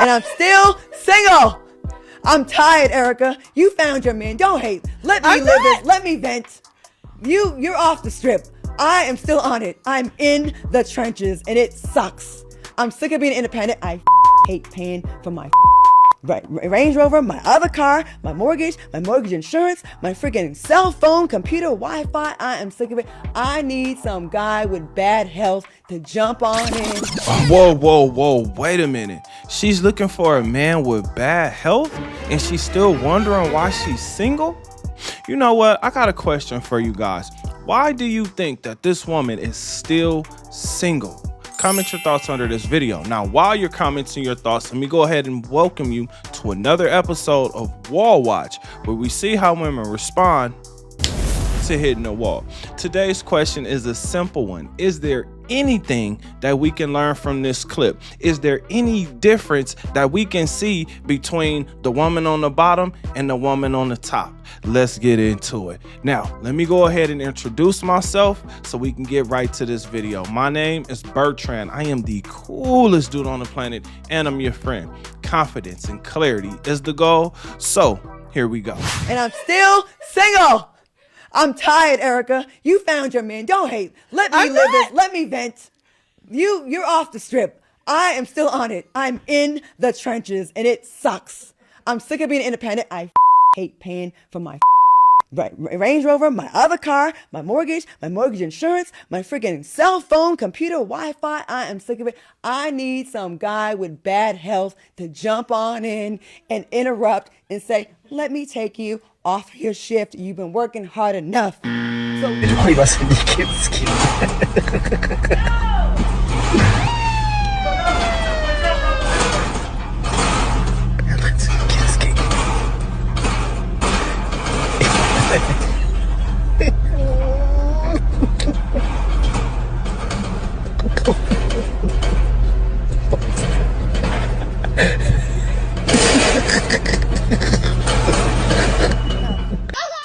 And I'm still single. I'm tired, Erica. You found your man. Don't hate. Let me live this. Let me vent. You're off the strip. I am still on it. I'm in the trenches and it sucks. I'm sick of being independent. I hate paying for my Range Rover, my other car, my mortgage insurance, my freaking cell phone, computer, Wi-Fi. I am sick of it. I need some guy with bad health to jump on in. Whoa, wait a minute. She's looking for a man with bad health and she's still wondering why she's single? You know what? I got a question for you guys. Why do you think that this woman is still single? Comment your thoughts under this video. Now, while you're commenting your thoughts, let me go ahead and welcome you to another episode of Wall Watch, where we see how women respond to hitting a wall. Today's question is a simple one. Is there anything that we can learn from this clip? Is there any difference that we can see between the woman on the bottom and the woman on the top? Let's get into it. Now, let me go ahead and introduce myself so we can get right to this video. My name is Bertrand. I am the coolest dude on the planet, and I'm your friend. Confidence and clarity is the goal. So here we go. And I'm still single. I'm tired, Erica. You found your man. Don't hate. Let me live this. Let me vent. You're off the strip. I am still on it. I'm in the trenches and it sucks. I'm sick of being independent. I hate paying for my Range Rover, my other car, my mortgage insurance, my freaking cell phone, computer, Wi-Fi. I am sick of it. I need some guy with bad health to jump on in and interrupt and say, let me take you off your shift. You've been working hard enough. So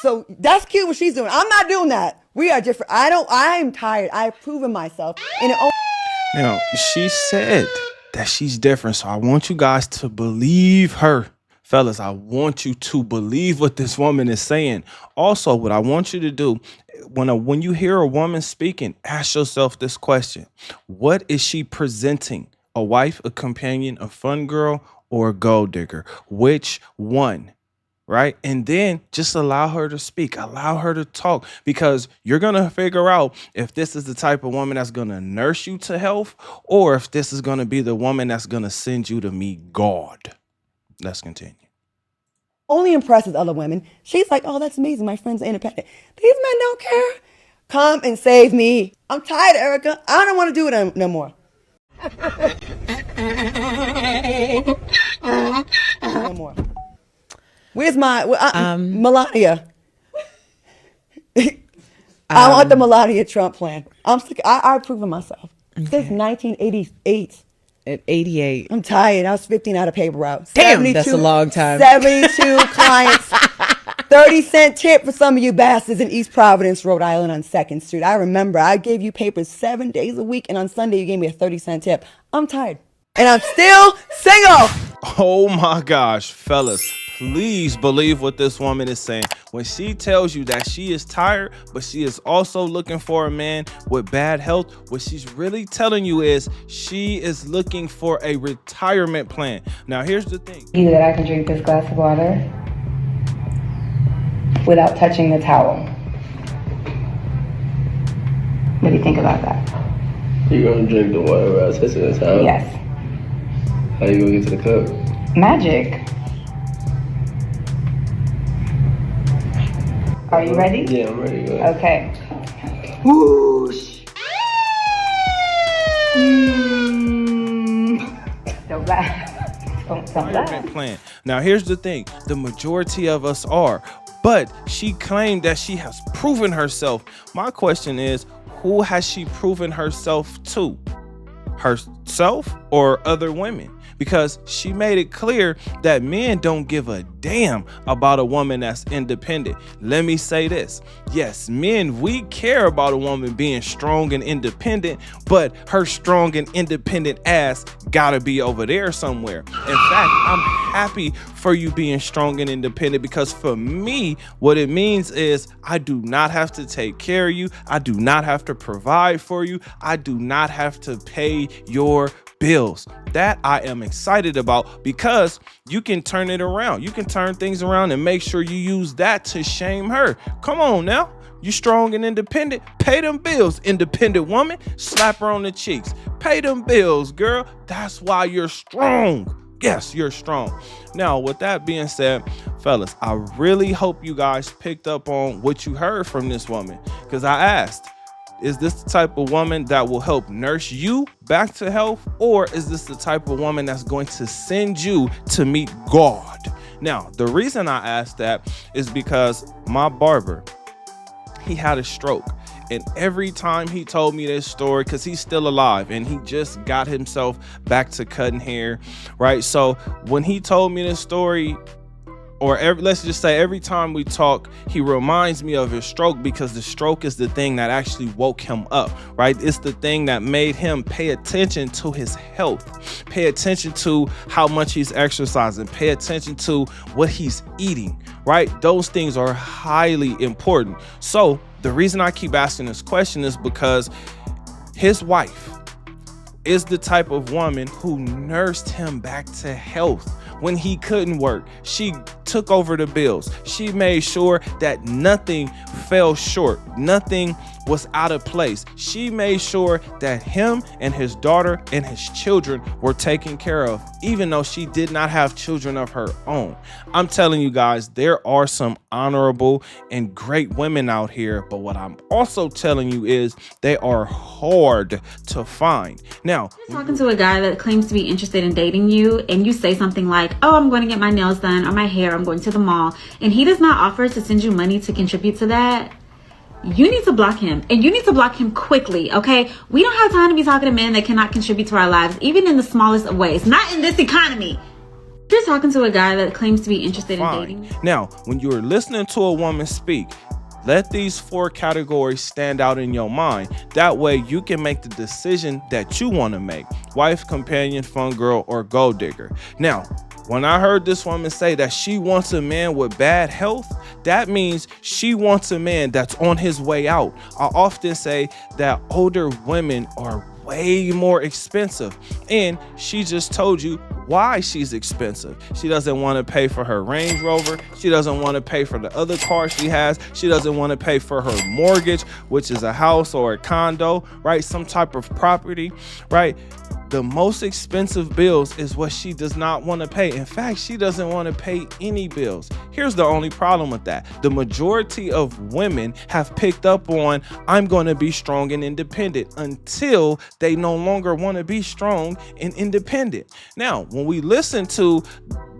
So that's cute what she's doing. I'm not doing that. We are different. I'm tired. I've proven myself. Now, she said that she's different, so I want you guys to believe her. Fellas, I want you to believe what this woman is saying. Also, what I want you to do, when you hear a woman speaking, ask yourself this question. What is she presenting? A wife, a companion, a fun girl, or a gold digger? Which one? Right? And then just allow her to speak, allow her to talk, because you're going to figure out if this is the type of woman that's going to nurse you to health, or if this is going to be the woman that's going to send you to meet God. Let's continue. Only impresses other women. She's like, oh, that's amazing. My friends are independent. These men don't care. Come and save me. I'm tired, Erica. I don't want to do it no more. No more. Where's my Melania? I want the Melania Trump plan. I'm sick. I've proven myself. Since 1988. At 88. I'm tired. I was 15 out of paper route. Damn, that's a long time. 72 clients. 30-cent tip for some of you bastards in East Providence, Rhode Island on 2nd Street. I remember I gave you papers 7 days a week, and on Sunday you gave me a 30-cent tip. I'm tired. And I'm still single. Oh my gosh, fellas. Please believe what this woman is saying. When she tells you that she is tired, but she is also looking for a man with bad health, what she's really telling you is she is looking for a retirement plan. Now, here's the thing. Either that I can drink this glass of water without touching the towel. What do you think about that? You gonna drink the water without touching the towel? Yes. How you gonna get to the cup? Magic. Are you ready? Yeah, I'm ready. Go ahead. Okay. Whoosh. Don't laugh. Don't laugh. Plan. Now, here's the thing. The majority of us are, but she claimed that she has proven herself. My question is, who has she proven herself to? Herself or other women? because she made it clear that men don't give a damn about a woman that's independent. Let me say this. Yes, men, we care about a woman being strong and independent, but her strong and independent ass gotta be over there somewhere. In fact, I'm happy for you being strong and independent, because for me, what it means is I do not have to take care of you. I do not have to provide for you. I do not have to pay your bills. That I am excited about, because you can turn it around. You can turn things around and make sure you use that to shame her. Come on now. You strong and independent. Pay them bills, independent woman. Slap her on the cheeks. Pay them bills, girl. That's why you're strong. Yes, you're strong. Now, with that being said, fellas, I really hope you guys picked up on what you heard from this woman, because I asked, is this the type of woman that will help nurse you back to health, or is this the type of woman that's going to send you to meet God? Now, the reason I asked that is because my barber, he had a stroke. And every time he told me this story, because he's still alive and he just got himself back to cutting hair, right? So when he told me this story, or let's just say every time we talk, he reminds me of his stroke, because the stroke is the thing that actually woke him up, right? It's the thing that made him pay attention to his health, pay attention to how much he's exercising, pay attention to what he's eating, right? Those things are highly important. So the reason I keep asking this question is because his wife is the type of woman who nursed him back to health when he couldn't work. She took over the bills. She made sure that nothing fell short. Nothing was out of place. She made sure that him and his daughter and his children were taken care of, even though she did not have children of her own. I'm telling you guys, there are some honorable and great women out here, but what I'm also telling you is they are hard to find. Now, You're talking to a guy that claims to be interested in dating you, and you say something like, oh, I'm going to get my nails done or my hair, I'm going to the mall, and he does not offer to send you money to contribute to that. You need to block him, and you need to block him quickly, okay? We don't have time to be talking to men that cannot contribute to our lives, even in the smallest of ways. Not in this economy. You're talking to a guy that claims to be interested in dating. Now, when you're listening to a woman speak, let these 4 categories stand out in your mind. That way you can make the decision that you want to make. Wife, companion, fun girl, or gold digger. Now, when I heard this woman say that she wants a man with bad health, that means she wants a man that's on his way out. I often say that older women are way more expensive, and she just told you why she's expensive. She doesn't want to pay for her Range Rover. She doesn't want to pay for the other car she has. She doesn't want to pay for her mortgage, which is a house or a condo, right? Some type of property, right? The most expensive bills is what she does not want to pay. In fact, she doesn't want to pay any bills. Here's the only problem with that. The majority of women have picked up on, I'm going to be strong and independent, until they no longer want to be strong and independent. Now, when we listen to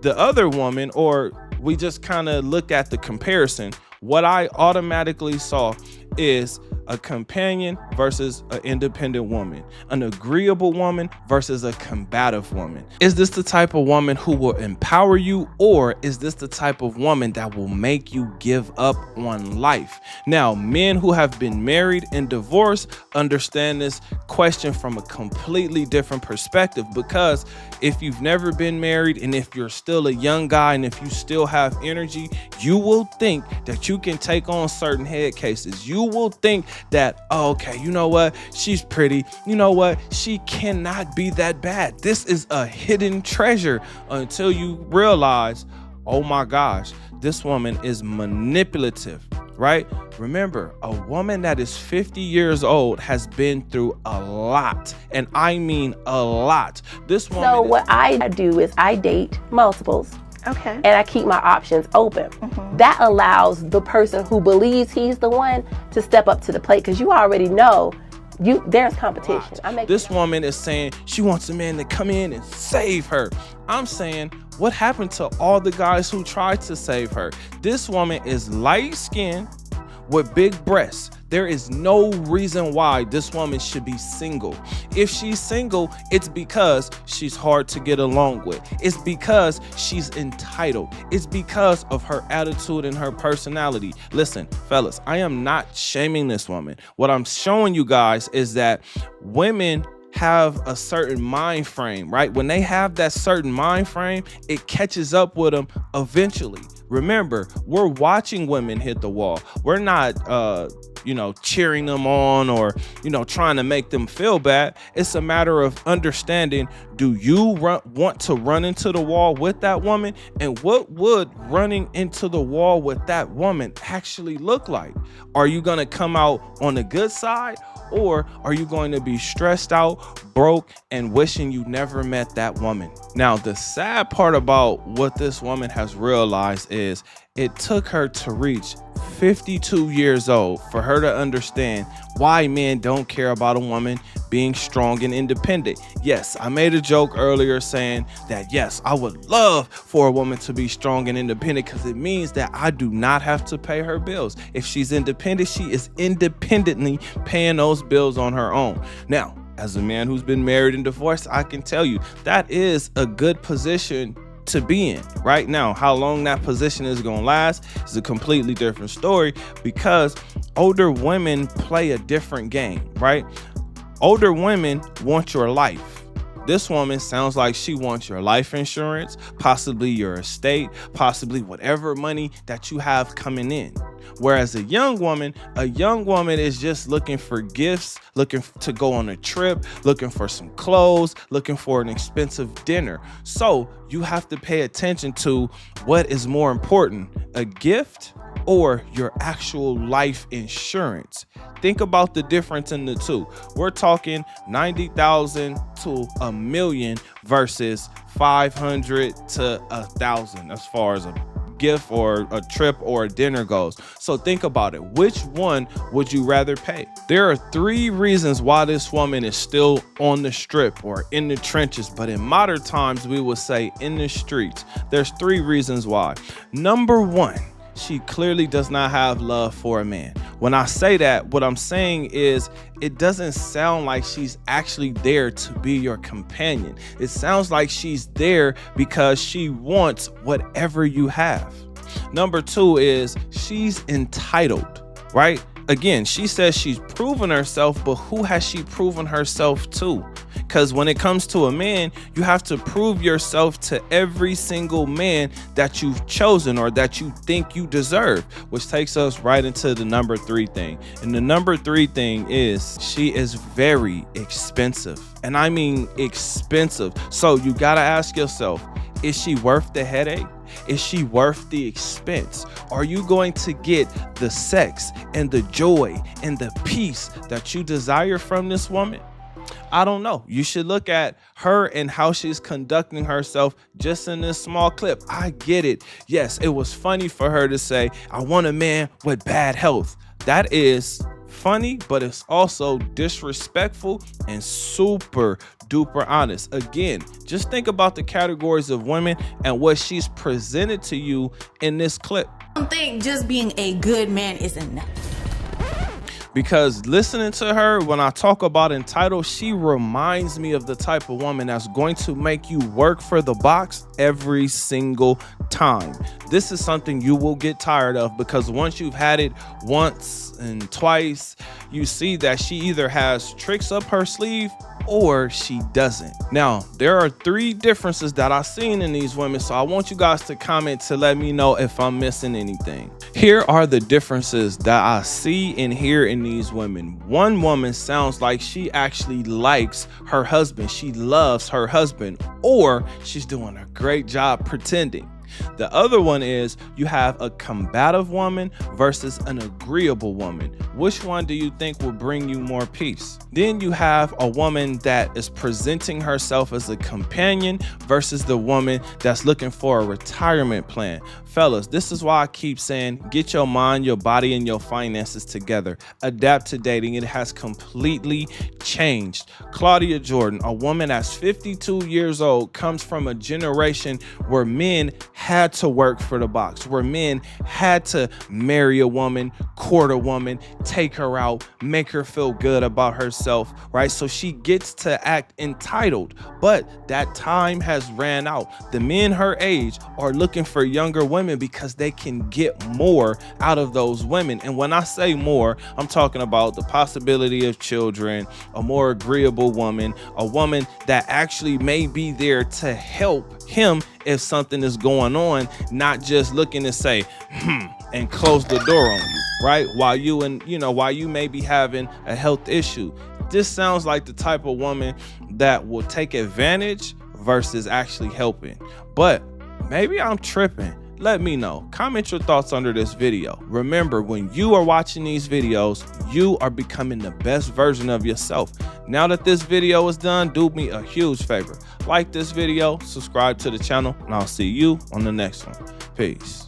the other woman, or we just kind of look at the comparison, what I automatically saw is a companion versus an independent woman, an agreeable woman versus a combative woman. Is this the type of woman who will empower you, or is this the type of woman that will make you give up on life? Now, men who have been married and divorced understand this question from a completely different perspective, because if you've never been married, and if you're still a young guy, and if you still have energy, you will think that you can take on certain head cases. You will think that, oh, okay, you know what? She's pretty. You know what? She cannot be that bad. This is a hidden treasure, until you realize, oh my gosh, this woman is manipulative, right? Remember, a woman that is 50 years old has been through a lot, and I mean a lot. This woman. So what I do is I date multiples. Okay. And I keep my options open. That allows the person who believes he's the one to step up to the plate, because you already know there's competition. This woman is saying she wants a man to come in and save her. I'm saying, what happened to all the guys who tried to save her? This woman is light skinned, with big breasts. There is no reason why this woman should be single. If she's single, it's because she's hard to get along with. It's because she's entitled. It's because of her attitude and her personality. Listen, fellas, I am not shaming this woman. What I'm showing you guys is that women have a certain mind frame, right? When they have that certain mind frame, it catches up with them eventually. Remember, we're watching women hit the wall. We're not, cheering them on or, trying to make them feel bad. It's a matter of understanding, do you want to run into the wall with that woman? And what would running into the wall with that woman actually look like? Are you going to come out on the good side? Or are you going to be stressed out, broke, and wishing you never met that woman? Now, the sad part about what this woman has realized is it took her to reach 52 years old for her to understand why men don't care about a woman being strong and independent. Yes, I made a joke earlier saying that, yes, I would love for a woman to be strong and independent because it means that I do not have to pay her bills. If she's independent, she is independently paying those bills on her own. Now, as a man who's been married and divorced, I can tell you that is a good position to be in. Right now, how long that position is going to last is a completely different story, because older women play a different game, right? Older women want your life. This woman sounds like she wants your life insurance, possibly your estate, possibly whatever money that you have coming in. Whereas a young woman is just looking for gifts, looking to go on a trip, looking for some clothes, looking for an expensive dinner. So you have to pay attention to what is more important, a gift or your actual life insurance. Think about the difference in the two. We're talking 90,000 to $1 million versus 500 to 1,000 as far as a gift or a trip or a dinner goes. So think about it. Which one would you rather pay? There are 3 reasons why this woman is still on the strip or in the trenches, but in modern times we would say in the streets. There's 3 reasons why. Number 1, she clearly does not have love for a man. When I say that, what I'm saying is it doesn't sound like she's actually there to be your companion. It sounds like she's there because she wants whatever you have. Number 2 is she's entitled, right? Again, she says she's proven herself, but who has she proven herself to? Because when it comes to a man, you have to prove yourself to every single man that you've chosen or that you think you deserve, which takes us right into the number 3 thing. And the number 3 thing is she is very expensive. And I mean expensive. So you got to ask yourself, is she worth the headache? Is she worth the expense? Are you going to get the sex and the joy and the peace that you desire from this woman? I don't know. You should look at her and how she's conducting herself just in this small clip. I get it. Yes, it was funny for her to say, I want a man with bad health. That is funny, but it's also disrespectful and super duper honest. Again, just think about the categories of women and what she's presented to you in this clip. I don't think just being a good man is enough. Because listening to her, when I talk about entitled, she reminds me of the type of woman that's going to make you work for the box every single time. This is something you will get tired of, because once you've had it once and twice, you see that she either has tricks up her sleeve or she doesn't. Now, there are 3 differences that I've seen in these women, so I want you guys to comment to let me know if I'm missing anything. Here are the differences that I see and hear in these women. One woman sounds like she actually likes her husband. She loves her husband, or she's doing a great job pretending. The other one is you have a combative woman versus an agreeable woman. Which one do you think will bring you more peace? Then you have a woman that is presenting herself as a companion versus the woman that's looking for a retirement plan. fellas, this is why I keep saying, get your mind, your body, and your finances together. Adapt to dating. It has completely changed. Claudia Jordan, a woman that's 52 years old, comes from a generation where men had to work for the box, where men had to marry a woman, court a woman, take her out, make her feel good about herself, right? So she gets to act entitled, but that time has ran out. The men her age are looking for younger women because they can get more out of those women. And when I say more, I'm talking about the possibility of children, a more agreeable woman, a woman that actually may be there to help him if something is going on, not just looking to say, and close the door on you, right? While you may be having a health issue. This sounds like the type of woman that will take advantage versus actually helping. But maybe I'm tripping. Let me know. Comment your thoughts under this video. Remember, when you are watching these videos, you are becoming the best version of yourself. Now that this video is done, do me a huge favor. Like this video, subscribe to the channel, and I'll see you on the next one. Peace.